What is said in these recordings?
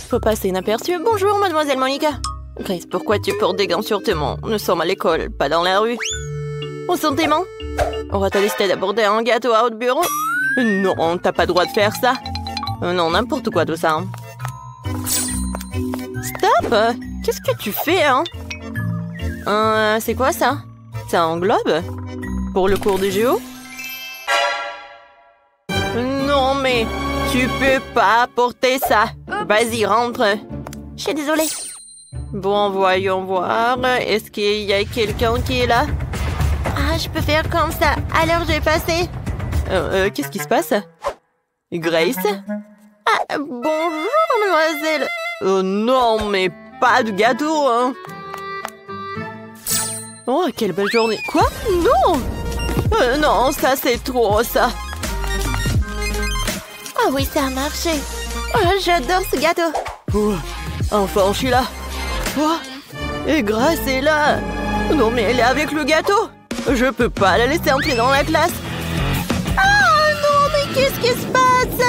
Faut passer inaperçu. Bonjour, mademoiselle Monica. Grace, pourquoi tu portes des gants sur tes mains? Nous sommes à l'école, pas dans la rue. Où sont tes mains? On va te décider d'aborder un gâteau à votre bureau? Non, t'as pas le droit de faire ça. Non, n'importe quoi tout ça. Stop! Qu'est-ce que tu fais, hein? C'est quoi ça? C'est un globe? Pour le cours de géo? Non, mais tu peux pas porter ça. Vas-y, rentre. Je suis désolée. Bon, voyons voir. Est-ce qu'il y a quelqu'un qui est là? Ah, je peux faire comme ça. Alors, je vais passer. Qu'est-ce qui se passe? Grace? Ah, bonjour, mademoiselle. Oh non, mais pas de gâteau, hein. Oh, quelle belle journée. Quoi? Non! Non, ça, c'est trop, ça. Ah oui, ça a marché. Oh, j'adore ce gâteau. Oh, enfin, je suis là. Oh, et Grace est là. Non, mais elle est avec le gâteau. Je peux pas la laisser entrer dans la classe. Ah non, mais qu'est-ce qui se passe?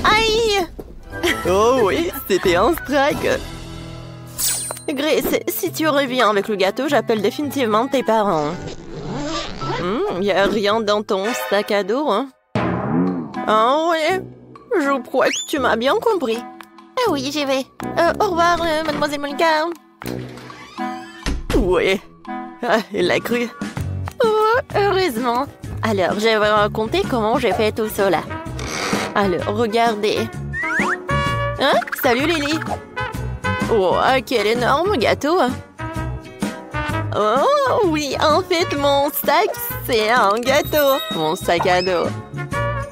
Aïe! Oh oui, c'était un strike. Grace, si tu reviens avec le gâteau, j'appelle définitivement tes parents. Y a rien dans ton sac à dos, hein? Ah ouais, je crois que tu m'as bien compris. Ah oui, j'y vais. Au revoir, mademoiselle Monica. Ouais, elle l'a cru. Oh, heureusement. Alors, je vais vous raconter comment j'ai fait tout cela. Alors, regardez. Hein? Salut, Lily. Oh, quel énorme gâteau. Oh, oui, en fait, mon sac, c'est un gâteau. Mon sac à dos.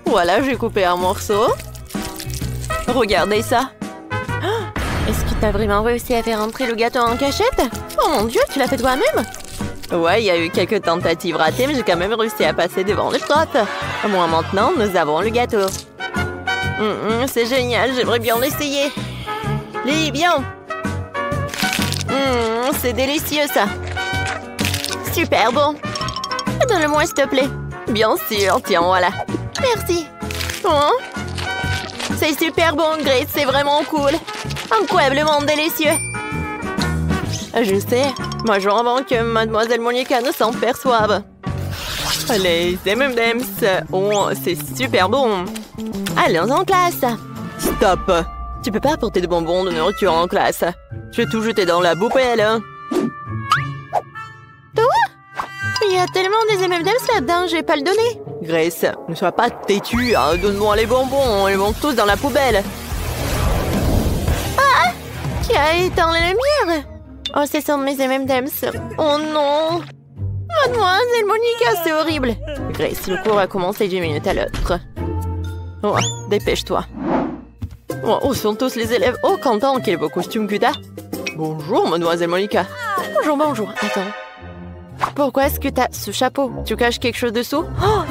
Voilà, j'ai coupé un morceau. Regardez ça. Est-ce que t'as vraiment réussi à faire entrer le gâteau en cachette? Oh mon Dieu, tu l'as fait toi-même? Ouais, il y a eu quelques tentatives ratées, mais j'ai quand même réussi à passer devant le prof. Moi, maintenant, nous avons le gâteau. C'est génial, j'aimerais bien l'essayer. Lily, viens. C'est délicieux, ça. Super bon. Donne-le-moi, s'il te plaît. Bien sûr, tiens, voilà. Merci. Oh, c'est super bon, Grace, c'est vraiment cool. Incroyablement délicieux. Je sais, moi je veux vraiment que mademoiselle Monica ne s'en perçoive. Les M&M's, oh, c'est super bon. Allons en classe. Stop. Tu peux pas apporter de bonbons, de nourriture en classe. Je vais tout jeter dans la poubelle. Toi? Il y a tellement des M&M's là-dedans, je vais pas le donner. Grace, ne sois pas têtue, hein. Donne-moi les bonbons, ils vont tous dans la poubelle. Ah! Qui a éteint les lumières? Oh, ce sont mes M&M's. Oh non! Mademoiselle Monica, c'est horrible. Grace, le cours a commencé 10 minutes à l'autre. Oh, dépêche-toi. Oh, où sont tous les élèves? Oh, Quentin, quel beau costume que t'as. Bonjour, mademoiselle Monica. Bonjour, bonjour. Attends. Pourquoi est-ce que t'as ce chapeau? Tu caches quelque chose dessous? Oh,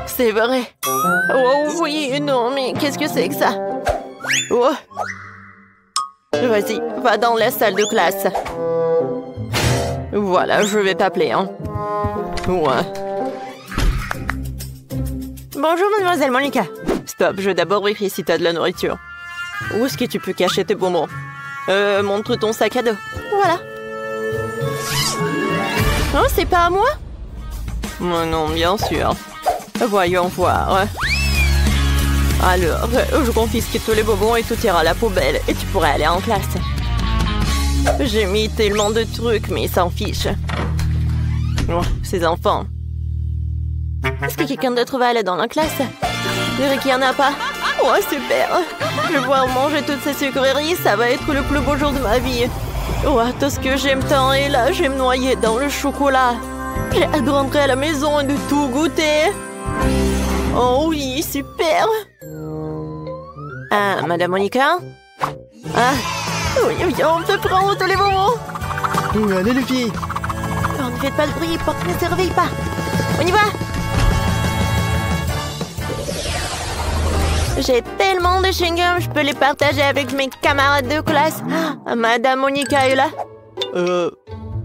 c'est vrai. Oh oui, non, mais qu'est-ce que c'est que ça? Oh. Vas-y, va dans la salle de classe. Voilà, je vais t'appeler, hein. Ouais. Bonjour, mademoiselle Monica. Stop, je vais d'abord vérifier si t'as de la nourriture. Où est-ce que tu peux cacher tes bonbons? Montre ton sac à dos. Voilà. Oh, c'est pas à moi? Oh non, bien sûr. Voyons voir. Alors, je confisque tous les bonbons et tout ira à la poubelle. Et tu pourrais aller en classe. J'ai mis tellement de trucs, mais ils s'en fichent. Oh, ces enfants. Est-ce que quelqu'un d'autre va aller dans la classe? Je dirais qu'il n'y en a pas. Oh, super. Je vais pouvoir manger toutes ces sucreries. Ça va être le plus beau jour de ma vie. Oh, tout ce que j'aime tant. Et là, je vais me noyer dans le chocolat. J'ai hâte de rentrer à la maison et de tout goûter. Oh oui, super. Ah, madame Monica? Ah, oui, on peut prendre tous les bonbons. Allez, les filles. Oh, ne faites pas de bruit, porte ne se réveille pas. On y va. J'ai tellement de chewing-gum, je peux les partager avec mes camarades de classe. Ah, madame Monica est là?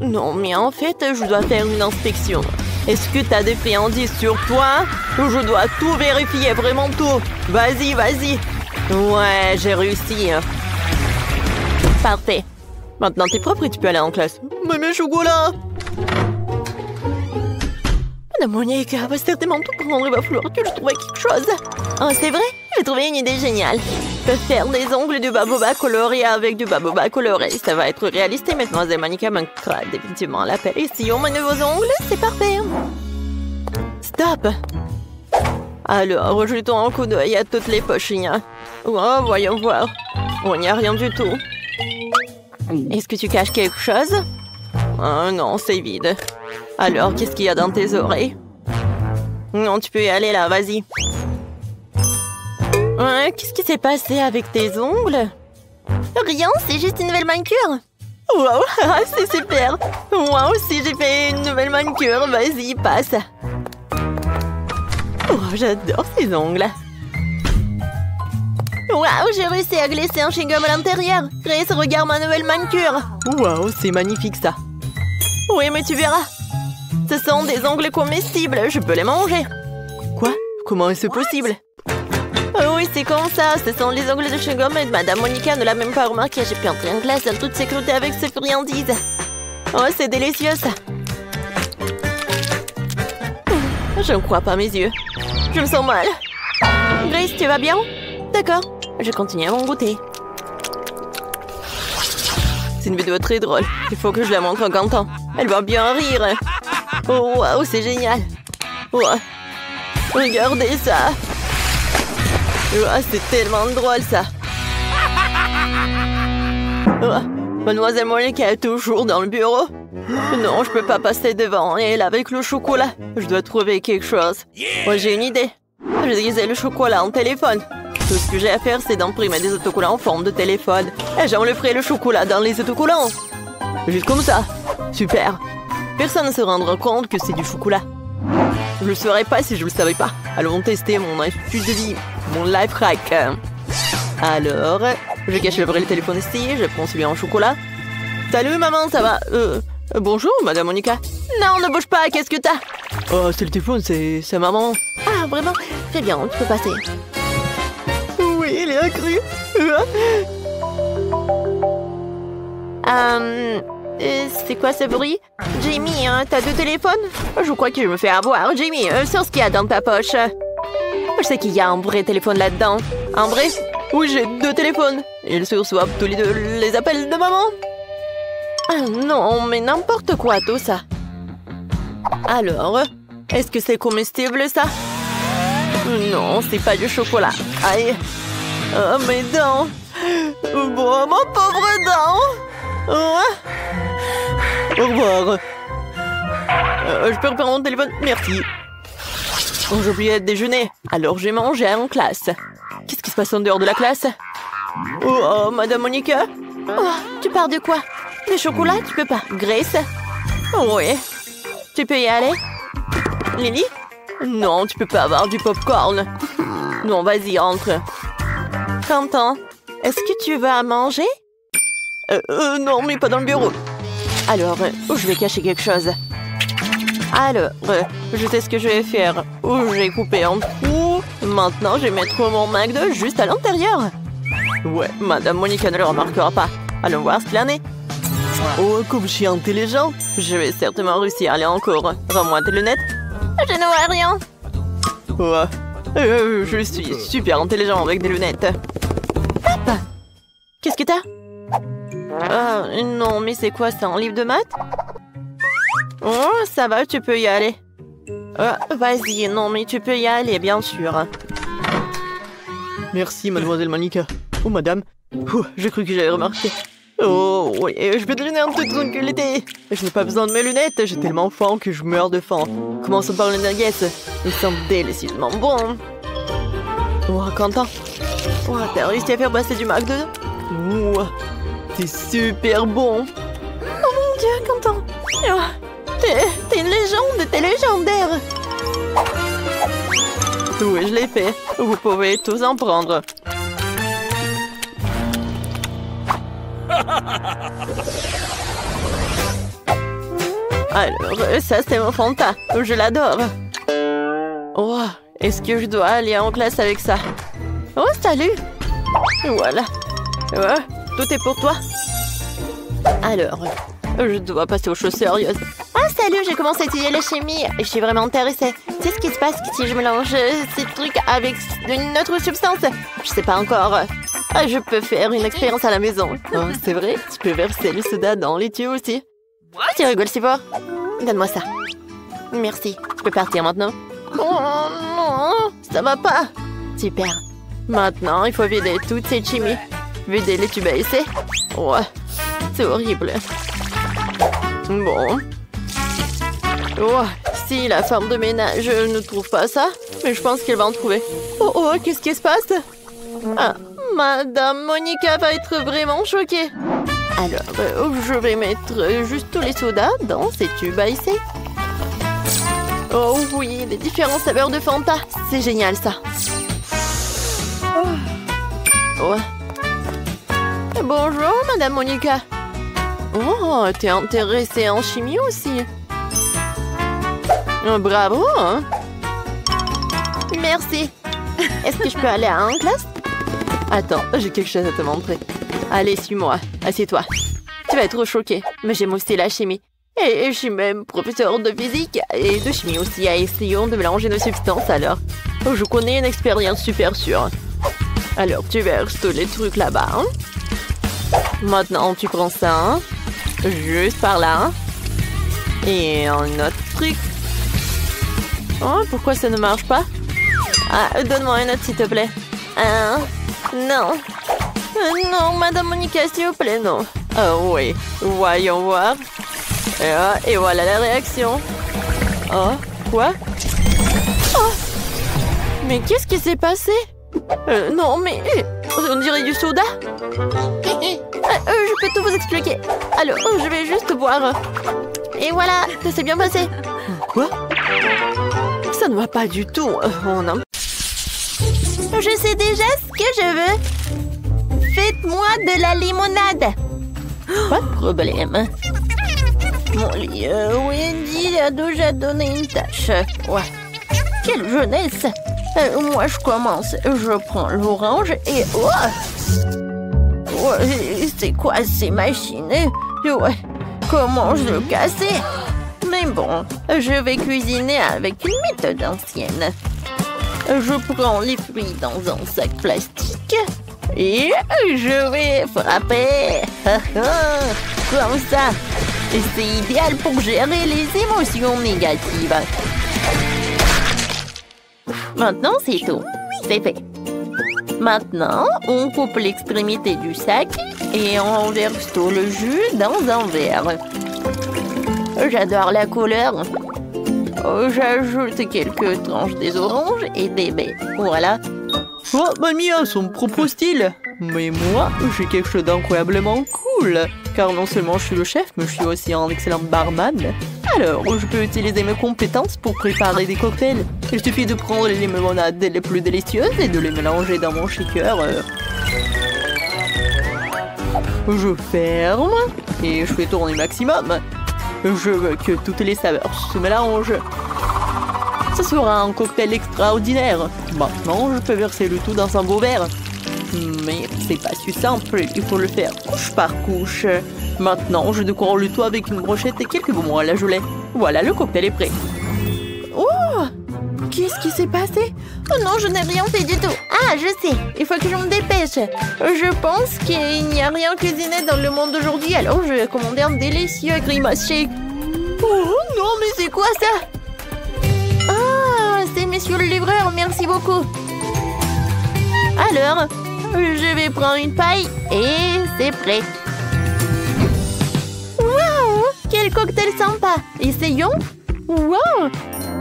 Non, mais en fait, je dois faire une inspection. Est-ce que t'as des friandises sur toi? Je dois tout vérifier, vraiment tout. Vas-y, vas-y. Ouais, j'ai réussi. Parfait. Maintenant, t'es propre et tu peux aller en classe. Mais mes chocolats! Madame Monica va certainement tout prendre. Il va falloir que je trouve quelque chose. Oh, c'est vrai? J'ai trouvé une idée géniale. Je peux faire des ongles de baboba colorés avec du baboba coloré. Ça va être réaliste et Mademoiselle Monica manquera définitivement l'appel. Et si on met de vos ongles, c'est parfait. Stop! Alors, jetons un coup d'œil à toutes les poches. Oh, voyons voir. Oh, il n'y a rien du tout. Est-ce que tu caches quelque chose? Oh, non, c'est vide. Alors, qu'est-ce qu'il y a dans tes oreilles? Non, tu peux y aller là, vas-y. Qu'est-ce qui s'est passé avec tes ongles? Rien, c'est juste une nouvelle manicure. Wow, c'est super. Moi aussi, j'ai fait une nouvelle manicure. Vas-y, passe. Oh, j'adore ces ongles. Waouh, j'ai réussi à glisser un chewing-gum à l'intérieur. Grace, regarde ma nouvelle manicure. Waouh, c'est magnifique ça. Oui, mais tu verras. Ce sont des ongles comestibles. Je peux les manger. Quoi? Comment est-ce possible? Oh oui, c'est comme ça. Ce sont les ongles de chewing-gum et Madame Monica ne l'a même pas remarqué. J'ai pu entrer en classe en toute sécurité avec ces friandises. Oh, c'est délicieux ça. Je ne crois pas mes yeux. Je me sens mal. Grace, tu vas bien? D'accord. Je continue à mon goûter. C'est une vidéo très drôle. Il faut que je la montre à Quentin. Elle va bien rire. Oh, waouh, c'est génial. Oh, regardez ça. Oh, c'est tellement drôle, ça. Oh, Mademoiselle Monica est toujours dans le bureau. Non, je peux pas passer devant elle avec le chocolat. Je dois trouver quelque chose. Moi, j'ai une idée. Je déguisais le chocolat en téléphone. Tout ce que j'ai à faire, c'est d'imprimer des autocollants en forme de téléphone. Et j'enlèverai le chocolat dans les autocollants. Juste comme ça. Super. Personne ne se rendra compte que c'est du chocolat. Je ne le saurais pas si je ne le savais pas. Allons tester mon astuce de vie. Mon life hack. Alors, je cache le vrai téléphone ici. Je prends celui en chocolat. Salut maman, ça va? Bonjour Madame Monica. Non, ne bouge pas, qu'est-ce que t'as? Oh, c'est le téléphone, c'est maman. Ah, vraiment? Très bien, tu peux passer. Oui, il est accru. C'est quoi ce bruit? Jamie, t'as deux téléphones? Je crois que je me fais avoir. Jamie, sors ce qu'il y a dans ta poche. Je sais qu'il y a un vrai téléphone là-dedans. Un vrai? Oui, j'ai deux téléphones. Ils se reçoivent tous les deux les appels de maman. Ah non, mais n'importe quoi tout ça. Alors, est-ce que c'est comestible ça? Non, c'est pas du chocolat. Aïe. Oh, mes dents. Bon, mon pauvre dent. Au revoir. Je peux reprendre mon téléphone? Merci. Oh, j'ai oublié de déjeuner. Alors j'ai mangé en classe. Qu'est-ce qui se passe en dehors de la classe? Oh, Madame Monica? Oh, tu pars de quoi? Des chocolats? Tu peux pas. Grace? Oui. Tu peux y aller? Lily? Non, tu peux pas avoir du popcorn. Non, vas-y, entre. Quentin, est-ce que tu vas manger? Non, mais pas dans le bureau. Alors, je vais cacher quelque chose. Alors, je sais ce que je vais faire. J'ai coupé en trous. Maintenant, je vais mettre mon McDo juste à l'intérieur. Ouais, Madame Monica ne le remarquera pas. Allons voir ce qu'il en est. Oh, comme je suis intelligent, je vais certainement réussir à aller en cours. Rends-moi tes lunettes. Je ne vois rien. Ouais, je suis super intelligent avec des lunettes. Hop! Qu'est-ce que t'as? Non, mais c'est quoi, c'est un livre de maths? Oh, ça va, tu peux y aller. Vas-y, non, mais tu peux y aller, bien sûr. Merci, Mademoiselle Monica. Oh, madame. J'ai cru que j'avais remarqué. Oh, oui, je peux te donner un toute tranquillité. Je n'ai pas besoin de mes lunettes, j'ai tellement faim que je meurs de faim. Commençons par les nuggets. Ils sont délicieusement bons. Oh, Quentin. Oh, t'as réussi à faire passer du McDo? Oh, c'est super bon. Oh mon Dieu, Quentin. Oh, t'es une légende, t'es légendaire. Oui, je l'ai fait. Vous pouvez tous en prendre. Alors, ça c'est mon Fanta. Je l'adore. Oh, est-ce que je dois aller en classe avec ça? Oh, salut. Voilà. Tout est pour toi. Alors, je dois passer aux choses sérieuses. Ah, salut, j'ai commencé à étudier la chimie. Je suis vraiment intéressée. Tu sais ce qui se passe si je mélange ces trucs avec une autre substance? Je sais pas encore. Ah, je peux faire une expérience à la maison. Oh, c'est vrai, tu peux verser le soda dans les tuyaux aussi. Tu rigoles si fort? Donne-moi ça. Merci. Je peux partir maintenant? Oh non, ça va pas. Super. Maintenant, il faut vider toute cette chimie. Vider les tubes à essai. Ouais, c'est horrible. Bon. Oh, si la femme de ménage ne trouve pas ça, mais je pense qu'elle va en trouver. Oh, oh, qu'est-ce qui se passe? Ah, Madame Monica va être vraiment choquée. Alors, je vais mettre juste tous les sodas dans ces tubes à essai. Oh oui, les différentes saveurs de Fanta. C'est génial, ça. Ouais. Bonjour, Madame Monica. Oh, t'es intéressée en chimie aussi. Oh, bravo, hein? Merci. Est-ce que je peux aller en classe? Attends, j'ai quelque chose à te montrer. Allez, suis-moi. Assieds-toi. Tu vas être choquée, mais j'aime aussi la chimie. Et je suis même professeur de physique et de chimie aussi. Essayons de mélanger nos substances alors. Je connais une expérience super sûre. Alors, tu verses tous les trucs là-bas. Hein? Maintenant, tu prends ça. Hein? Juste par là. Hein? Et un autre truc. Oh, pourquoi ça ne marche pas? Ah, donne-moi un autre, s'il te plaît. Non. Non, Madame Monica, s'il vous plaît, non. Oh oui, voyons voir. Et voilà la réaction. Oh, quoi? Oh, mais qu'est-ce qui s'est passé? Non, mais on dirait du soda. Je peux tout vous expliquer. Alors, je vais juste boire. Et voilà, ça s'est bien passé. Quoi? Ça ne va pas du tout. On a... Je sais déjà ce que je veux. Faites-moi de la limonade. Pas de problème. Mon lit, Wendy a déjà donné une tâche. Ouais. Quelle jeunesse. Moi, je commence. Je prends l'orange et... Ouais, c'est quoi ces machines? Ouais. Comment je le casser? Mais bon, je vais cuisiner avec une méthode ancienne. Je prends les fruits dans un sac plastique et je vais frapper. Comme ça. Et c'est idéal pour gérer les émotions négatives. Maintenant, c'est tout. C'est fait. Maintenant, on coupe l'extrémité du sac et on verse tout le jus dans un verre. J'adore la couleur. J'ajoute quelques tranches des oranges et des baies. Voilà. Oh, mamie a son propre style. Mais moi, j'ai quelque chose d'incroyablement cool. Car non seulement je suis le chef, mais je suis aussi un excellent barman. Alors, je peux utiliser mes compétences pour préparer des cocktails. Il suffit de prendre les limonades les plus délicieuses et de les mélanger dans mon shaker. Je ferme et je fais tourner maximum. Je veux que toutes les saveurs se mélangent. Ce sera un cocktail extraordinaire. Maintenant, je peux verser le tout dans un beau verre. Mais c'est pas si simple, il faut le faire couche par couche. Maintenant, je décore le tout avec une brochette et quelques bonbons à la gelée. Voilà, le cocktail est prêt. Oh! Qu'est-ce qui s'est passé? Oh non, je n'ai rien fait du tout. Ah, je sais, il faut que je me dépêche. Je pense qu'il n'y a rien cuisiné dans le monde d'aujourd'hui, alors je vais commander un délicieux grimace shake. Oh non, mais c'est quoi ça? Ah, c'est monsieur le livreur, merci beaucoup. Alors, je vais prendre une paille et c'est prêt. Waouh! Quel cocktail sympa! Essayons! Waouh!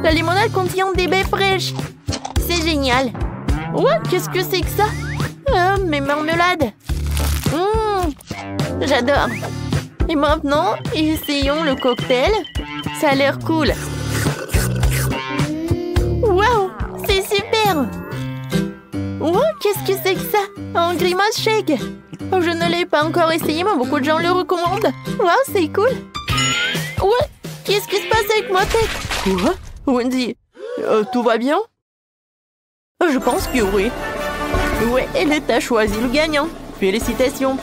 La limonade contient des baies fraîches. C'est génial. Ouais, qu'est-ce que c'est que ça? Mes marmelades. J'adore. Et maintenant, essayons le cocktail. Ça a l'air cool. Waouh! C'est super! Oh, qu'est-ce que c'est que ça? Un grimace shake. Oh, je ne l'ai pas encore essayé, mais beaucoup de gens le recommandent. Waouh, c'est cool. Ouais, qu'est-ce qui se passe avec ma tête? Quoi? Wendy, tout va bien? Je pense que oui. Ouais, elle t'a choisi le gagnant. Félicitations.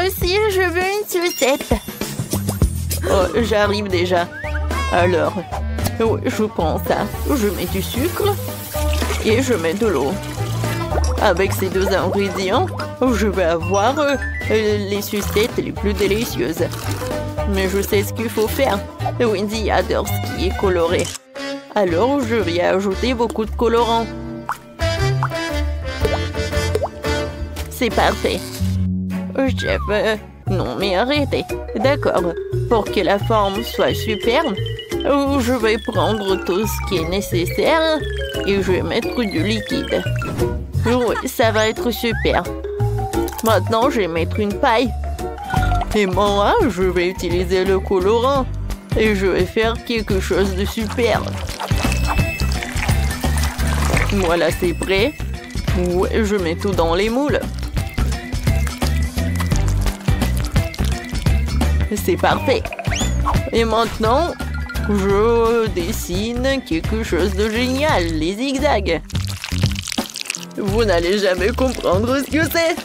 Moi aussi, je veux une sucette. Oh, j'arrive déjà. Alors, oui, je prends ça. Je mets du sucre et je mets de l'eau. Avec ces deux ingrédients, je vais avoir les sucettes les plus délicieuses. Mais je sais ce qu'il faut faire. Wendy adore ce qui est coloré. Alors, je vais ajouter beaucoup de colorants. C'est parfait. Chef, non mais arrêtez. D'accord, pour que la forme soit superbe, je vais prendre tout ce qui est nécessaire et je vais mettre du liquide. Oui, ça va être super. Maintenant, je vais mettre une paille. Et moi, je vais utiliser le colorant. Et je vais faire quelque chose de super. Voilà, c'est prêt. Ouais, je mets tout dans les moules. C'est parfait. Et maintenant, je dessine quelque chose de génial, les zigzags. Vous n'allez jamais comprendre ce que c'est.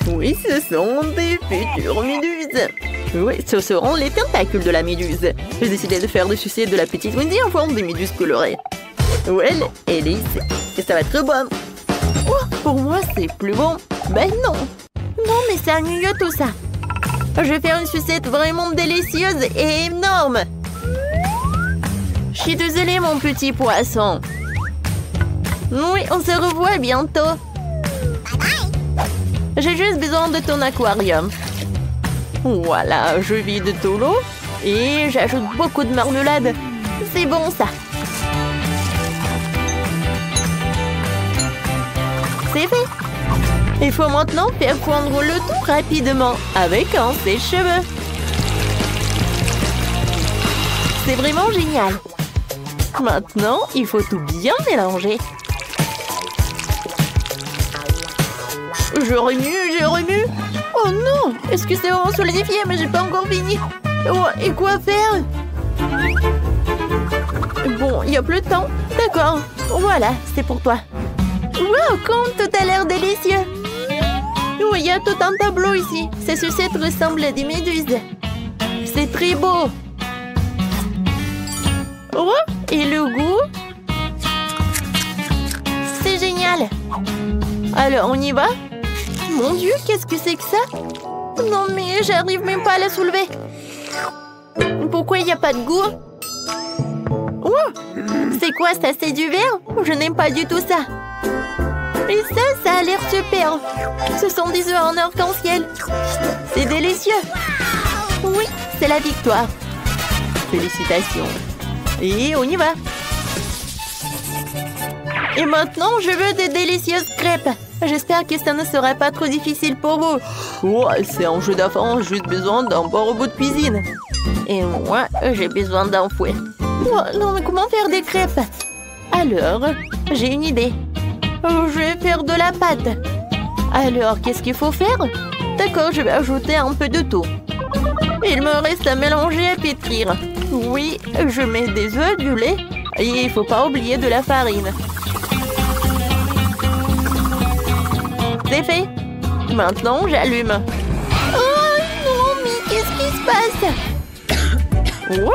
Oui, ce sont des futures méduses. Oui, ce seront les tentacules de la méduse. J'ai décidé de faire des sucettes de la petite Wendy en forme des méduses colorées. Ouais, elle est ici. Et ça va être bon. Oh, pour moi, c'est plus bon. Ben non. Non, mais c'est ennuyeux tout ça. Je vais faire une sucette vraiment délicieuse et énorme. Je suis désolée, mon petit poisson. Oui, on se revoit bientôt. J'ai juste besoin de ton aquarium. Voilà, je vide tout l'eau et j'ajoute beaucoup de marmelade. C'est bon, ça. C'est fait. Il faut maintenant faire fondre le tout rapidement avec un sèche-cheveux. C'est vraiment génial. Maintenant, il faut tout bien mélanger. Je remue. Oh non! Est-ce que c'est vraiment solidifié? Mais j'ai pas encore fini. Oh, et quoi faire? Bon, il n'y a plus de temps. D'accord. Voilà, c'est pour toi. Wow, comme tout a l'air délicieux. Oh, il y a tout un tableau ici. Ces sucettes ressemblent à des méduses. C'est très beau. Oh, et le goût? C'est génial. Alors, on y va? Mon Dieu, qu'est-ce que c'est que ça? Non, mais j'arrive même pas à la soulever. Pourquoi il n'y a pas de goût? Oh, c'est quoi ça? C'est du verre? Je n'aime pas du tout ça. Et ça a l'air super. Ce sont des œufs en arc-en-ciel. C'est délicieux. Oui, c'est la victoire. Félicitations. Et on y va. Et maintenant, je veux des délicieuses crêpes. J'espère que ça ne sera pas trop difficile pour vous. Oh, c'est un jeu d'enfant, juste besoin d'un bon robot de cuisine. Et moi, j'ai besoin d'un fouet. Oh, non, mais comment faire des crêpes? Alors, j'ai une idée. Je vais faire de la pâte. Alors, qu'est-ce qu'il faut faire? D'accord, je vais ajouter un peu de tout. Il me reste à mélanger et à pétrir. Oui, je mets des œufs, du lait et il ne faut pas oublier de la farine. C'est fait. Maintenant, j'allume. Oh non, mais qu'est-ce qui se passe? Oh,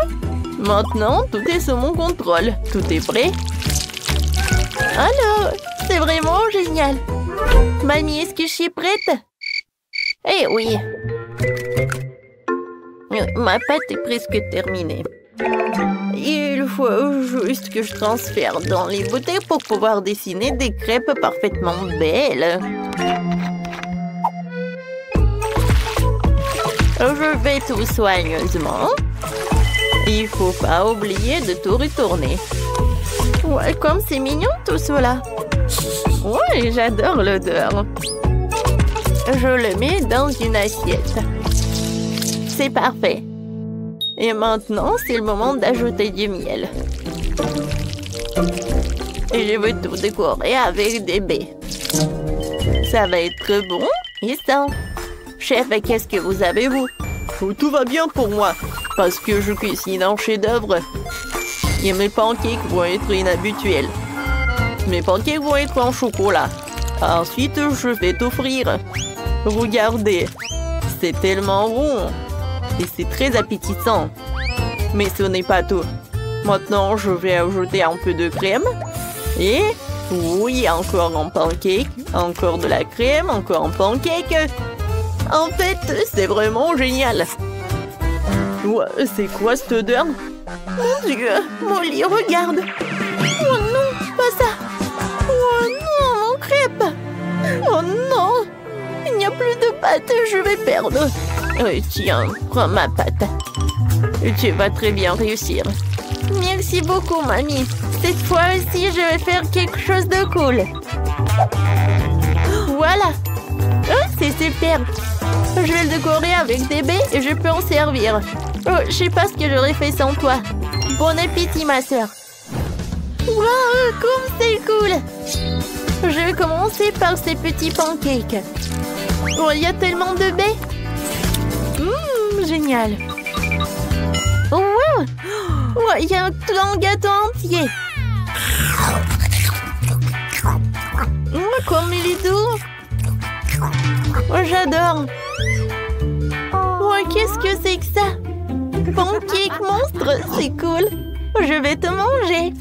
maintenant, tout est sous mon contrôle. Tout est prêt? Alors, c'est vraiment génial. Mamie, est-ce que je suis prête? Eh oui. Ma pâte est presque terminée. Il faut juste que je transfère dans les bouteilles pour pouvoir dessiner des crêpes parfaitement belles. Je vais tout soigneusement. Il faut pas oublier de tout retourner. Ouais, comme c'est mignon tout cela. Ouais, j'adore l'odeur. Je le mets dans une assiette. C'est parfait. Et maintenant, c'est le moment d'ajouter du miel. Et je veux tout décorer avec des baies. Ça va être bon et sain. Chef, qu'est-ce que vous avez, vous? Oh, tout va bien pour moi, parce que je cuisine un chef-d'œuvre. Et mes pancakes vont être inhabituels. Mes pancakes vont être en chocolat. Ensuite, je vais t'offrir. Regardez, C'est tellement rond. Et c'est très appétissant. Mais ce n'est pas tout. Maintenant, je vais ajouter un peu de crème. Et oui, encore un pancake. Encore de la crème, encore un pancake. En fait, c'est vraiment génial. Ouais, c'est quoi cette odeur? Mon Dieu, Molly, regarde. Oh non, pas ça. Oh non, mon crêpe. Oh non, il n'y a plus de pâte, je vais perdre. Tiens, prends ma pâte. Tu vas très bien réussir. Merci beaucoup, mamie. Cette fois aussi, je vais faire quelque chose de cool. Voilà. Oh, c'est super. Je vais le décorer avec des baies et je peux en servir. Oh, je sais pas ce que j'aurais fait sans toi. Bon appétit, ma sœur. Wow, comme c'est cool. Je vais commencer par ces petits pancakes. Oh, il y a tellement de baies. Génial. Oh, wow. Oh, il y a un gâteau entier. Oh, comme il est doux. Oh, j'adore. Oh, qu'est-ce que c'est que ça? Pancake monstre, c'est cool. Je vais te manger.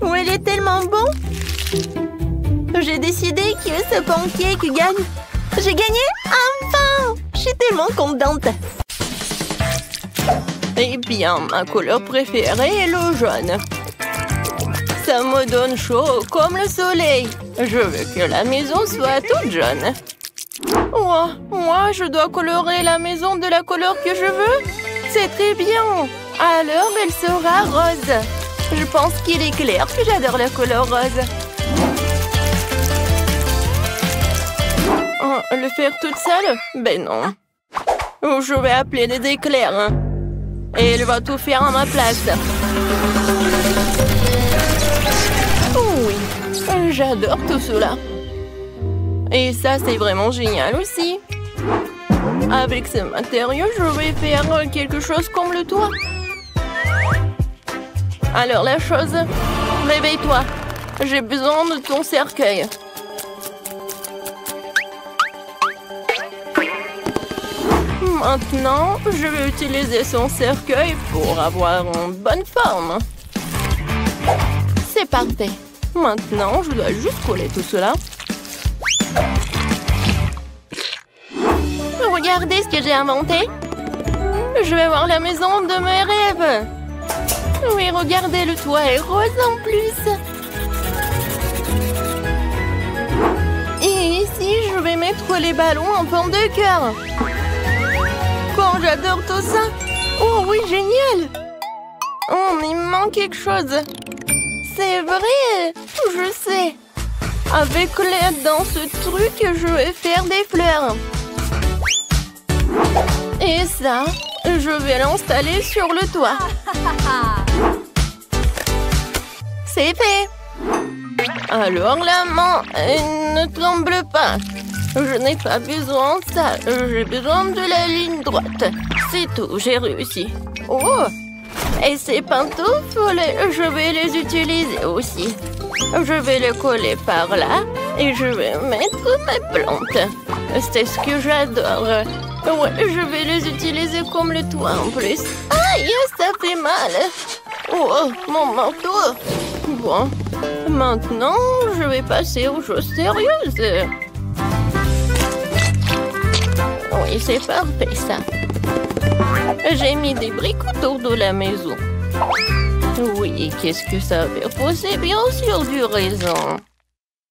Oh, il est tellement bon. J'ai décidé que ce pancake gagne. J'ai gagné? Enfin! Je suis tellement contente. Eh bien, ma couleur préférée est le jaune. Ça me donne chaud comme le soleil. Je veux que la maison soit toute jaune. Oh, moi, je dois colorer la maison de la couleur que je veux? C'est très bien. Alors, elle sera rose. Je pense qu'il est clair que j'adore la couleur rose. Oh, le faire toute seule? Ben non. Oh, je vais appeler des éclairs. Et elle va tout faire à ma place. Oh oui, j'adore tout cela. Et ça, c'est vraiment génial aussi. Avec ce matériau, je vais faire quelque chose comme le toit. Alors la chose, réveille-toi. J'ai besoin de ton cercueil. Maintenant, je vais utiliser son cercueil pour avoir une bonne forme. C'est parfait. Maintenant, je dois juste coller tout cela. Regardez ce que j'ai inventé. Je vais voir la maison de mes rêves. Oui, regardez, le toit est rose en plus. Et ici, je vais mettre les ballons en forme de cœur. Oh, j'adore tout ça. Oh oui, génial. Oh, mais il me manque quelque chose. C'est vrai, je sais. Avec l'aide dans ce truc, je vais faire des fleurs. Et ça, je vais l'installer sur le toit. C'est fait. Alors la main, ne tremble pas. Je n'ai pas besoin de ça. J'ai besoin de la ligne droite. C'est tout, j'ai réussi. Oh! Et ces pantoufles, je vais les utiliser aussi. Je vais les coller par là et je vais mettre mes plantes. C'est ce que j'adore. Ouais, je vais les utiliser comme le toit en plus. Aïe, ça fait mal. Oh, mon manteau. Bon, maintenant, je vais passer aux choses sérieuses. Oui, c'est parfait, ça. J'ai mis des briques autour de la maison. Oui, qu'est-ce que ça veut dire? C'est bien sûr du raisin.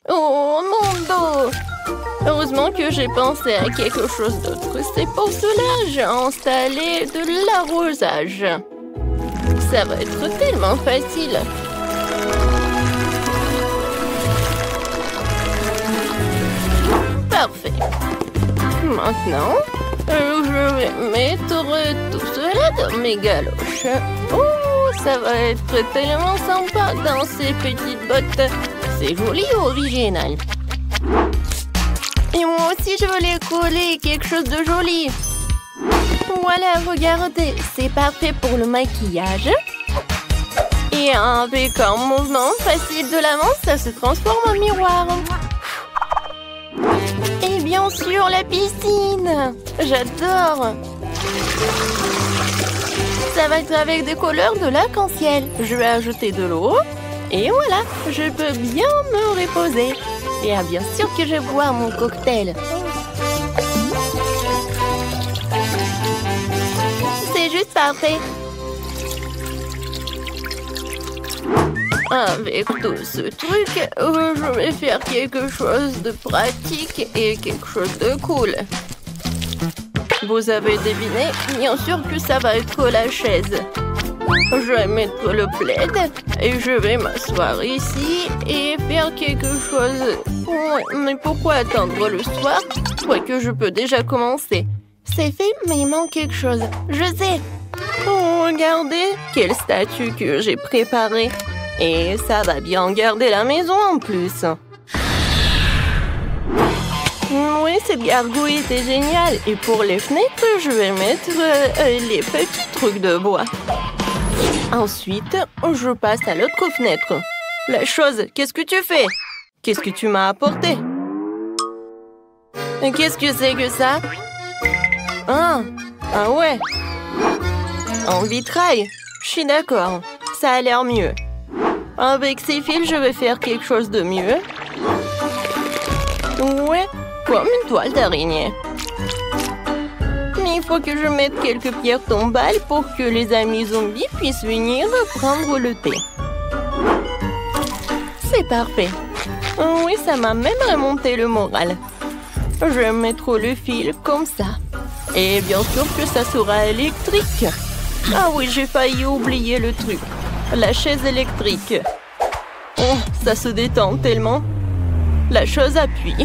Oh, mon dos! Heureusement que j'ai pensé à quelque chose d'autre. C'est pour cela que j'ai installé de l'arrosage. Ça va être tellement facile. Parfait. Maintenant, je vais mettre tout cela dans mes galoches. Oh, ça va être tellement sympa dans ces petites bottes. C'est joli et original. Et moi aussi, je voulais coller quelque chose de joli. Voilà, regardez, c'est parfait pour le maquillage. Et avec un mouvement facile de la main, ça se transforme en miroir. Eh bien, bien sûr, la piscine. J'adore. Ça va être avec des couleurs de l'arc-en-ciel. Je vais ajouter de l'eau. Et voilà, je peux bien me reposer. Et bien sûr que je bois mon cocktail. C'est juste parfait. Avec tout ce truc, je vais faire quelque chose de pratique et quelque chose de cool. Vous avez deviné? Bien sûr que ça va être la chaise. Je vais mettre le plaid et je vais m'asseoir ici et faire quelque chose. Ouais, mais pourquoi attendre le soir? Quoique je peux déjà commencer. C'est fait, mais il manque quelque chose. Je sais. Oh, regardez, quelle statue que j'ai préparée. Et ça va bien garder la maison en plus. Oui, cette gargouille était géniale. Et pour les fenêtres, je vais mettre les petits trucs de bois. Ensuite, je passe à l'autre fenêtre. La chose, qu'est-ce que tu fais? Qu'est-ce que tu m'as apporté? Qu'est-ce que c'est que ça? Ah ouais. En vitrail. Je suis d'accord. Ça a l'air mieux. Avec ces fils, je vais faire quelque chose de mieux. Ouais, comme une toile d'araignée. Mais il faut que je mette quelques pierres tombales pour que les amis zombies puissent venir prendre le thé. C'est parfait. Oui, ça m'a même remonté le moral. Je vais mettre le fil comme ça. Et bien sûr que ça sera électrique. Ah oui, j'ai failli oublier le truc. La chaise électrique. Oh, ça se détend tellement. La chose appuie.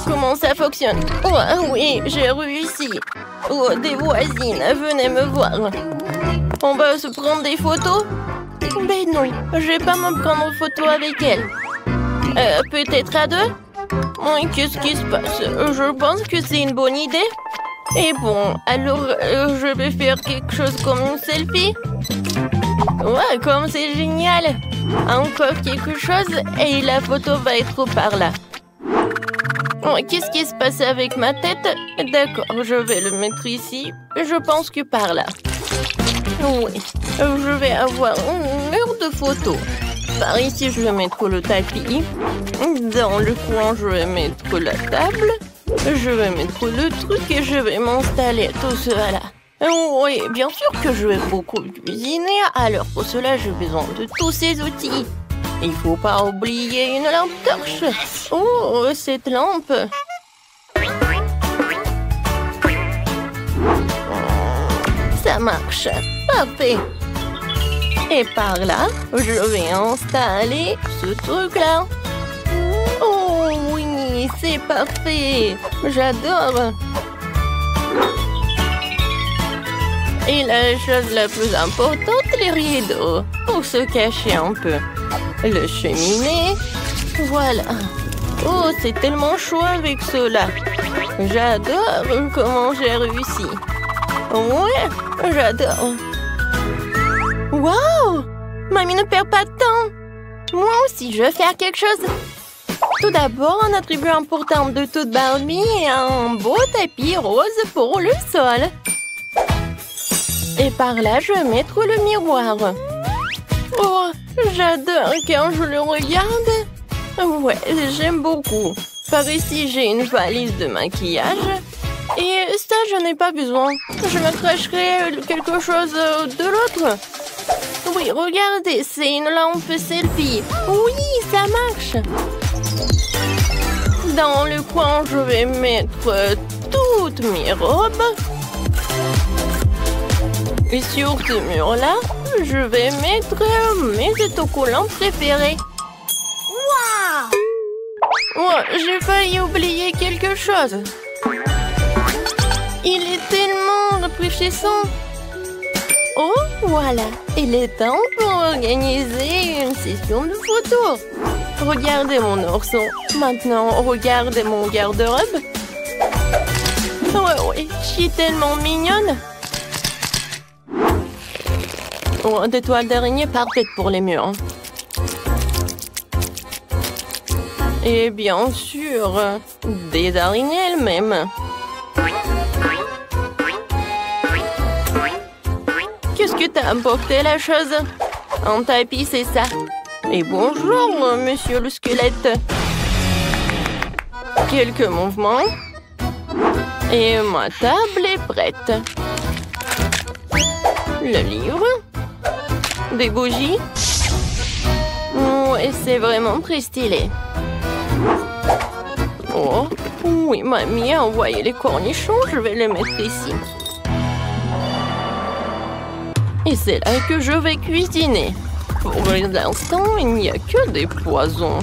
Comment ça fonctionne? Oh oui, j'ai réussi. Oh, des voisines, venez me voir. On va se prendre des photos? Ben non, je vais pas me prendre en photo avec elle. Peut-être à deux? Oui, qu'est-ce qui se passe? Je pense que c'est une bonne idée. Et bon, alors je vais faire quelque chose comme une selfie. Ouais, comme c'est génial. Encore quelque chose et la photo va être par là. Ouais, qu'est-ce qui se passe avec ma tête? D'accord, je vais le mettre ici. Je pense que par là. Oui, je vais avoir un mur de photos. Par ici, je vais mettre le tapis. Dans le coin, je vais mettre la table. Je vais mettre le truc et je vais m'installer tout cela. Oui, bien sûr que je vais beaucoup cuisiner. Alors pour cela, j'ai besoin de tous ces outils. Il faut pas oublier une lampe torche. Oh, cette lampe. Ça marche. Parfait. Et par là, je vais installer ce truc-là. Oh oui, c'est parfait. J'adore. Et la chose la plus importante, les rideaux, pour se cacher un peu. Le cheminée. Voilà. Oh, c'est tellement chaud avec cela. J'adore comment j'ai réussi. Ouais, j'adore. Wow! Mamie ne perd pas de temps. Moi aussi, je vais faire quelque chose. Tout d'abord, un attribut important de toute Barbie est un beau tapis rose pour le sol. Et par là, je vais mettre le miroir. Oh, j'adore quand je le regarde. Ouais, j'aime beaucoup. Par ici, j'ai une valise de maquillage. Et ça, je n'ai pas besoin. Je me cracherai quelque chose de l'autre. Oui, regardez, c'est une lampe selfie. Oui, ça marche. Dans le coin, je vais mettre toutes mes robes. Et sur ce mur-là, je vais mettre mes autocollants préférés. Waouh! Ouais, j'ai failli oublier quelque chose. Il est tellement rafraîchissant. Oh, voilà. Il est temps pour organiser une session de photos. Regardez mon ourson. Maintenant, regardez mon garde-robe. Ouais, je suis tellement mignonne. Oh, des toiles d'araignée parfaites pour les murs. Et bien sûr, des araignées elles-mêmes. Qu'est-ce que t'as apporté, la chose? Un tapis, c'est ça. Et bonjour, monsieur le squelette. Quelques mouvements. Et ma table est prête. Le livre. Des bougies. Ouais, c'est vraiment très stylé. Oh, oui, mamie a envoyé les cornichons. Je vais les mettre ici. Et c'est là que je vais cuisiner. Pour l'instant, il n'y a que des poisons.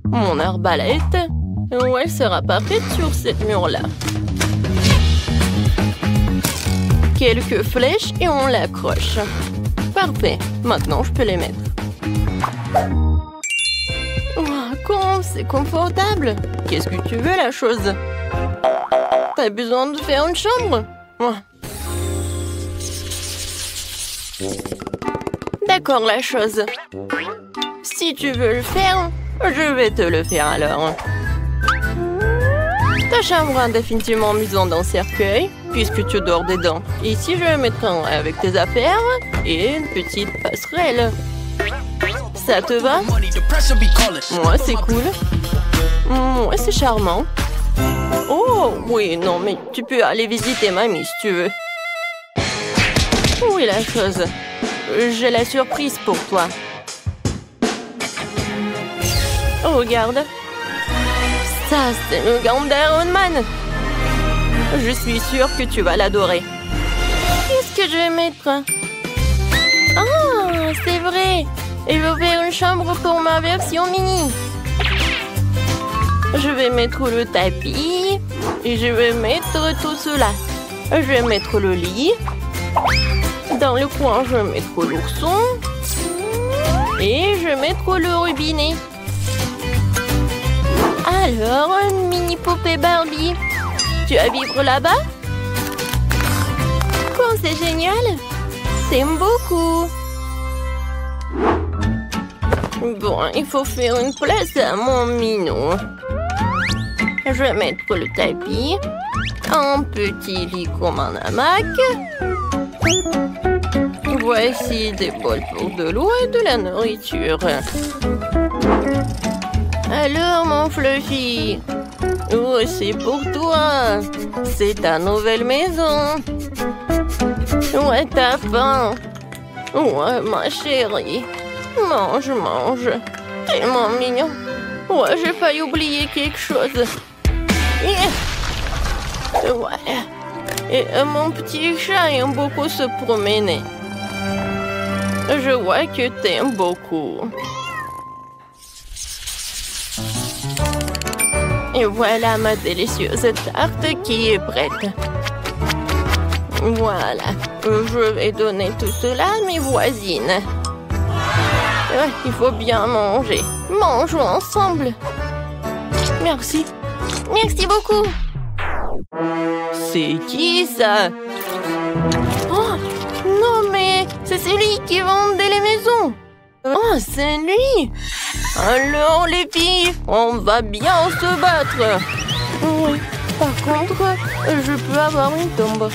Mon arbalète, où elle sera parfaite sur cette mur-là. Quelques flèches et on l'accroche. Parfait, maintenant je peux les mettre. Oh, comment c'est confortable. Qu'est-ce que tu veux, la chose? T'as besoin de faire une chambre? Oh. D'accord, la chose. Si tu veux le faire, je vais te le faire alors. Ta chambre est définitivement mise dans un cercueil, puisque tu dors dedans. Ici, je vais mettre un avec tes affaires et une petite passerelle. Ça te va? Moi, c'est cool. Ouais, c'est charmant. Oh, oui, non, mais tu peux aller visiter mamie si tu veux. Oui, la chose. J'ai la surprise pour toi. Oh, regarde. Ça, c'est le gant d'Iron Man. Je suis sûre que tu vas l'adorer. Qu'est-ce que je vais mettre? Ah, c'est vrai. Je vais faire une chambre pour ma version mini. Je vais mettre le tapis. Et je vais mettre tout cela. Je vais mettre le lit. Dans le coin, je vais mettre l'ourson. Et je vais mettre le robinet. Alors, une mini poupée Barbie. Tu vas vivre là-bas? Quoi, c'est génial. T'aimes beaucoup. Bon, il faut faire une place à mon minou. Je vais mettre le tapis. Un petit lit comme un hamac. Voici des bols pour de l'eau et de la nourriture. Alors, mon Fluffy, oh, c'est pour toi. C'est ta nouvelle maison. Ouais, t'as faim. Ouais, ma chérie. Mange, mange. Tellement mignon. Ouais, j'ai failli oublier quelque chose. Ouais. Et mon petit chat aime beaucoup se promener. Je vois que t'aimes beaucoup. Et voilà ma délicieuse tarte qui est prête. Voilà. Je vais donner tout cela à mes voisines. Il faut bien manger. Mangeons ensemble. Merci. Merci beaucoup. C'est qui ça? Oh, non mais c'est celui qui vendait les maisons. Oh, c'est lui. Alors les filles, on va bien se battre. Oui, par contre, je peux avoir une tombe.